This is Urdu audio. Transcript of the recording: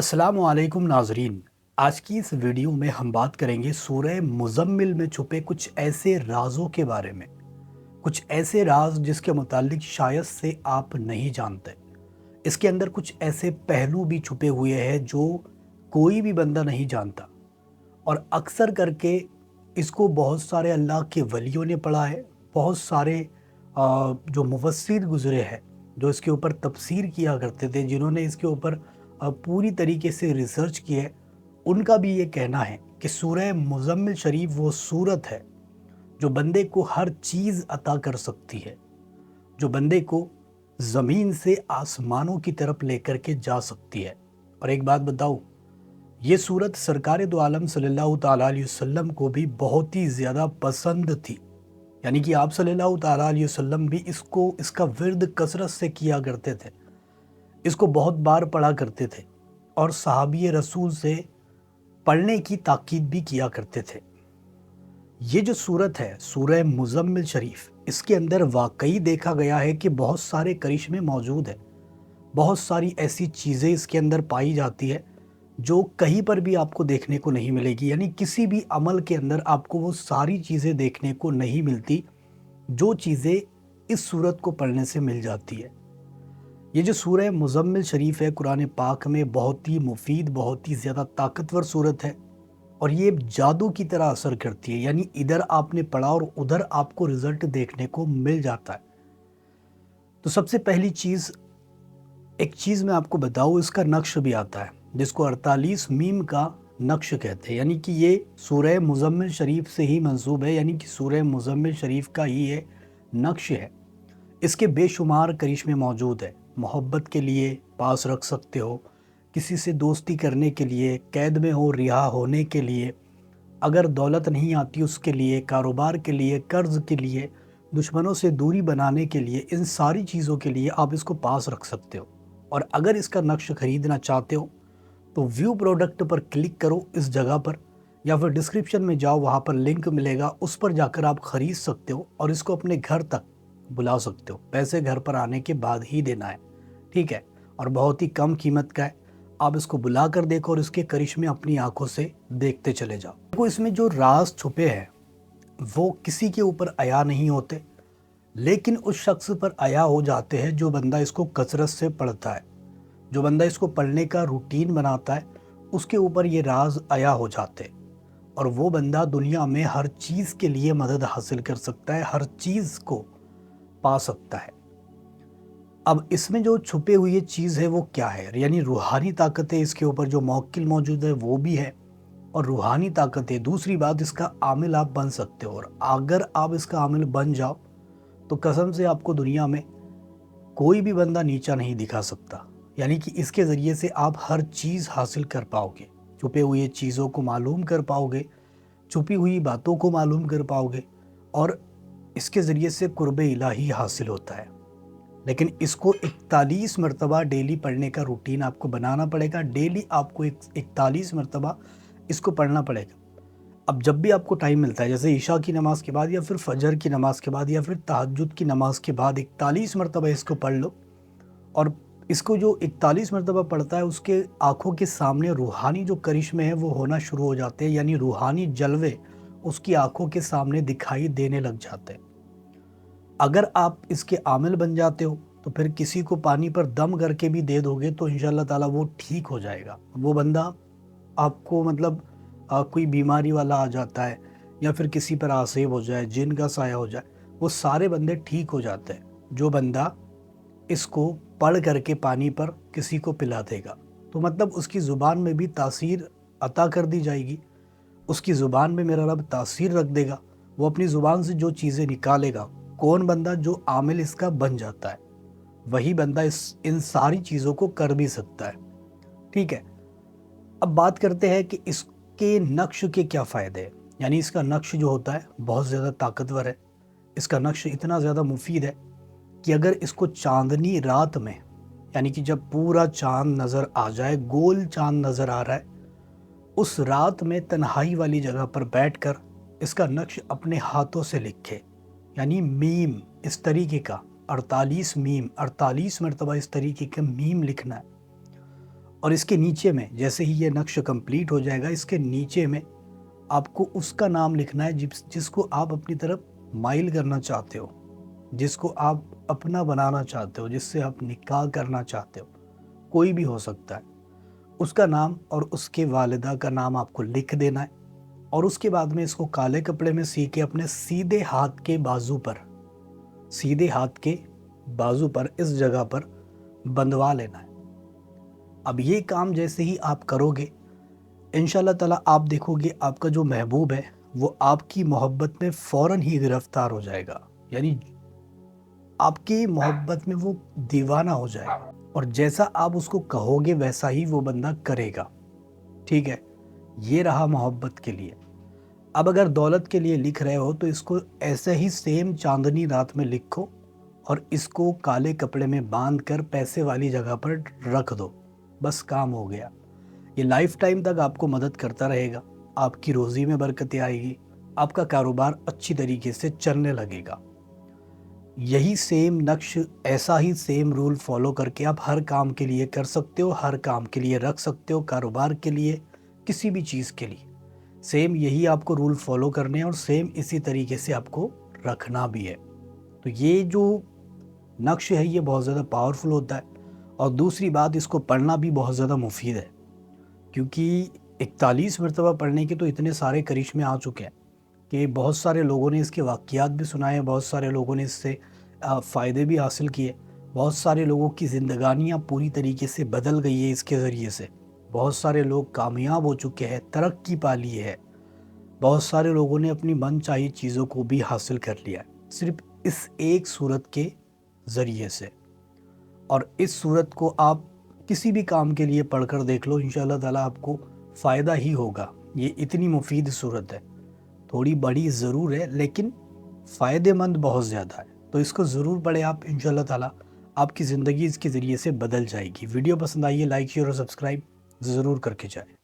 السلام علیکم ناظرین، آج کی اس ویڈیو میں ہم بات کریں گے سورہ مزمل میں چھپے کچھ ایسے رازوں کے بارے میں، کچھ ایسے راز جس کے متعلق شاید سے آپ نہیں جانتے۔ اس کے اندر کچھ ایسے پہلو بھی چھپے ہوئے ہیں جو کوئی بھی بندہ نہیں جانتا، اور اکثر کر کے اس کو بہت سارے اللہ کے ولیوں نے پڑھا ہے، بہت سارے جو مفسر گزرے ہیں جو اس کے اوپر تفسیر کیا کرتے تھے، جنہوں نے اس کے اوپر پوری طریقے سے ریسرچ کی ہے، ان کا بھی یہ کہنا ہے کہ سورہ مزمل شریف وہ سورت ہے جو بندے کو ہر چیز عطا کر سکتی ہے، جو بندے کو زمین سے آسمانوں کی طرف لے کر کے جا سکتی ہے۔ اور ایک بات بتاؤ، یہ سورت سرکار دو عالم صلی اللہ تعالیٰ علیہ وسلم کو بھی بہت ہی زیادہ پسند تھی، یعنی کہ آپ صلی اللہ تعالیٰ علیہ وسلم بھی اس کا ورد کثرت سے کیا کرتے تھے، اس کو بہت بار پڑھا کرتے تھے، اور صحابی رسول سے پڑھنے کی تاکید بھی کیا کرتے تھے۔ یہ جو سورت ہے سورہ مزمل شریف، اس کے اندر واقعی دیکھا گیا ہے کہ بہت سارے کرشمے موجود ہیں، بہت ساری ایسی چیزیں اس کے اندر پائی جاتی ہے جو کہیں پر بھی آپ کو دیکھنے کو نہیں ملے گی، یعنی کسی بھی عمل کے اندر آپ کو وہ ساری چیزیں دیکھنے کو نہیں ملتی جو چیزیں اس سورت کو پڑھنے سے مل جاتی ہے۔ یہ جو سورہ مزمل شریف ہے قرآن پاک میں بہت ہی مفید، بہت ہی زیادہ طاقتور سورت ہے، اور یہ جادو کی طرح اثر کرتی ہے، یعنی ادھر آپ نے پڑھا اور ادھر آپ کو رزلٹ دیکھنے کو مل جاتا ہے۔ تو سب سے پہلی چیز، ایک چیز میں آپ کو بتاؤں، اس کا نقش بھی آتا ہے جس کو 48 میم کا نقش کہتے ہیں، یعنی کہ یہ سورہ مزمل شریف سے ہی منسوب ہے، یعنی کہ سورہ مزمل شریف کا ہی یہ نقش ہے۔ اس کے بے شمار کرشمے موجود ہیں، محبت کے لیے پاس رکھ سکتے ہو، کسی سے دوستی کرنے کے لیے، قید میں ہو رہا ہونے کے لیے، اگر دولت نہیں آتی اس کے لیے، کاروبار کے لیے، قرض کے لیے، دشمنوں سے دوری بنانے کے لیے، ان ساری چیزوں کے لیے آپ اس کو پاس رکھ سکتے ہو۔ اور اگر اس کا نقش خریدنا چاہتے ہو تو ویو پروڈکٹ پر کلک کرو اس جگہ پر، یا پھر ڈسکرپشن میں جاؤ، وہاں پر لنک ملے گا، اس پر جا کر آپ خرید سکتے ہو اور اس کو اپنے گھر تک بلا سکتے ہو۔ پیسے گھر پر آنے کے بعد ہی دینا ہے، ٹھیک ہے، اور بہت ہی کم قیمت کا ہے۔ آپ اس کو بلا کر دیکھو اور اس کے کرشمے اپنی آنکھوں سے دیکھتے چلے جاؤ۔ دیکھو، اس میں جو راز چھپے ہیں وہ کسی کے اوپر عیا نہیں ہوتے، لیکن اس شخص پر عیا ہو جاتے ہیں جو بندہ اس کو کثرت سے پڑھتا ہے، جو بندہ اس کو پڑھنے کا روٹین بناتا ہے، اس کے اوپر یہ راز عیا ہو جاتے ہیں، اور وہ بندہ دنیا میں ہر چیز کے لیے مدد حاصل کر سکتا ہے، ہر چیز کو پا سکتا ہے۔ اب اس میں جو چھپے ہوئی چیز ہے وہ کیا ہے؟ یعنی روحانی طاقتیں اس کے اوپر جو موکل موجود ہے وہ بھی ہے، اور روحانی طاقتیں، دوسری بات، اس کا عامل آپ بن سکتے ہو، اور اگر آپ اس کا عامل بن جاؤ تو قسم سے آپ کو دنیا میں کوئی بھی بندہ نیچا نہیں دکھا سکتا، یعنی کہ اس کے ذریعے سے آپ ہر چیز حاصل کر پاؤ گے، چھپے ہوئے چیزوں کو معلوم کر پاؤ گے، چھپی ہوئی باتوں کو معلوم کر پاؤ گے، اور اس کے ذریعے سے قرب الہی حاصل ہوتا ہے۔ لیکن اس کو 41 مرتبہ ڈیلی پڑھنے کا روٹین آپ کو بنانا پڑے گا، ڈیلی آپ کو 41 مرتبہ اس کو پڑھنا پڑے گا۔ اب جب بھی آپ کو ٹائم ملتا ہے، جیسے عشاء کی نماز کے بعد، یا پھر فجر کی نماز کے بعد، یا پھر تہجد کی نماز کے بعد 41 مرتبہ اس کو پڑھ لو، اور اس کو جو 41 مرتبہ پڑھتا ہے اس کے آنکھوں کے سامنے روحانی جو کرشمے ہیں وہ ہونا شروع ہو جاتے ہیں، یعنی روحانی جلوے اس کی آنکھوں کے سامنے دکھائی دینے لگ جاتے ہیں۔ اگر آپ اس کے عامل بن جاتے ہو تو پھر کسی کو پانی پر دم کر کے بھی دے دو گے تو انشاءاللہ تعالیٰ وہ ٹھیک ہو جائے گا۔ وہ بندہ آپ کو کوئی بیماری والا آ جاتا ہے، یا پھر کسی پر آسیب ہو جائے، جن کا سایہ ہو جائے، وہ سارے بندے ٹھیک ہو جاتے ہیں جو بندہ اس کو پڑھ کر کے پانی پر کسی کو پلا دے گا۔ تو اس کی زبان میں بھی تاثیر عطا کر دی جائے گی، اس کی زبان میں میرا رب تاثیر رکھ دے گا، وہ اپنی زبان سے جو چیزیں نکالے گا، کون بندہ جو عامل اس کا بن جاتا ہے وہی بندہ ان ساری چیزوں کو کر بھی سکتا ہے، ٹھیک ہے۔ اب بات کرتے ہیں کہ اس کے نقش کے کیا فائدے ہیں۔ یعنی اس کا نقش جو ہوتا ہے بہت زیادہ طاقتور ہے، اس کا نقش اتنا زیادہ مفید ہے کہ اگر اس کو چاندنی رات میں، یعنی کہ جب پورا چاند نظر آ جائے، گول چاند نظر آ رہا ہے، اس رات میں تنہائی والی جگہ پر بیٹھ کر اس کا نقش اپنے ہاتھوں سے لکھے، یعنی میم اس طریقے کا 48 میم، 48 مرتبہ اس طریقے کا میم لکھنا ہے، اور اس کے نیچے میں جیسے ہی یہ نقش کمپلیٹ ہو جائے گا، اس کے نیچے میں آپ کو اس کا نام لکھنا ہے جس کو آپ اپنی طرف مائل کرنا چاہتے ہو، جس کو آپ اپنا بنانا چاہتے ہو، جس سے آپ نکاح کرنا چاہتے ہو، کوئی بھی ہو سکتا ہے۔ اس کا نام اور اس کے والدہ کا نام آپ کو لکھ دینا ہے، اور اس کے بعد میں اس کو کالے کپڑے میں سی کے اپنے سیدھے ہاتھ کے بازو پر اس جگہ پر بندوا لینا ہے۔ اب یہ کام جیسے ہی آپ کرو گے، انشاءاللہ تعالیٰ آپ دیکھو گے آپ کا جو محبوب ہے وہ آپ کی محبت میں فوراً ہی گرفتار ہو جائے گا، یعنی آپ کی محبت میں وہ دیوانہ ہو جائے گا، اور جیسا آپ اس کو کہو گے ویسا ہی وہ بندہ کرے گا۔ ٹھیک ہے، یہ رہا محبت کے لیے۔ اب اگر دولت کے لیے لکھ رہے ہو تو اس کو ایسے ہی سیم چاندنی رات میں لکھو، اور اس کو کالے کپڑے میں باندھ کر پیسے والی جگہ پر رکھ دو، بس کام ہو گیا۔ یہ لائف ٹائم تک آپ کو مدد کرتا رہے گا، آپ کی روزی میں برکتیں آئے گی، آپ کا کاروبار اچھی طریقے سے چلنے لگے گا۔ یہی سیم نقش، ایسا ہی سیم رول فالو کر کے آپ ہر کام کے لیے کر سکتے ہو، ہر کام کے لیے رکھ سکتے ہو، کاروبار کے لیے، کسی بھی چیز کے لیے سیم یہی آپ کو رول فالو کرنے ہیں، اور سیم اسی طریقے سے آپ کو رکھنا بھی ہے۔ تو یہ جو نقش ہے یہ بہت زیادہ پاورفل ہوتا ہے، اور دوسری بات اس کو پڑھنا بھی بہت زیادہ مفید ہے، کیونکہ 41 مرتبہ پڑھنے کے تو اتنے سارے کرشمے آ چکے ہیں کہ بہت سارے لوگوں نے اس کے واقعات بھی سنائے، بہت سارے لوگوں نے اس سے فائدے بھی حاصل کیے، بہت سارے لوگوں کی زندگانیاں پوری طریقے سے بدل گئی ہے اس کے ذریعے سے، بہت سارے لوگ کامیاب ہو چکے ہیں، ترقی پا لی ہے، بہت سارے لوگوں نے اپنی من چاہی چیزوں کو بھی حاصل کر لیا ہے صرف اس ایک صورت کے ذریعے سے۔ اور اس صورت کو آپ کسی بھی کام کے لیے پڑھ کر دیکھ لو، انشاءاللہ تعالیٰ آپ کو فائدہ ہی ہوگا۔ یہ اتنی مفید صورت ہے، تھوڑی بڑی ضرور ہے لیکن فائدے مند بہت زیادہ ہے، تو اس کو ضرور پڑھیں آپ، انشاءاللہ تعالیٰ آپ کی زندگی اس کے ذریعے سے بدل جائے گی۔ ویڈیو پسند آئیے، لائک شیئر اور سبسکرائب ضرور کر کے جائیں۔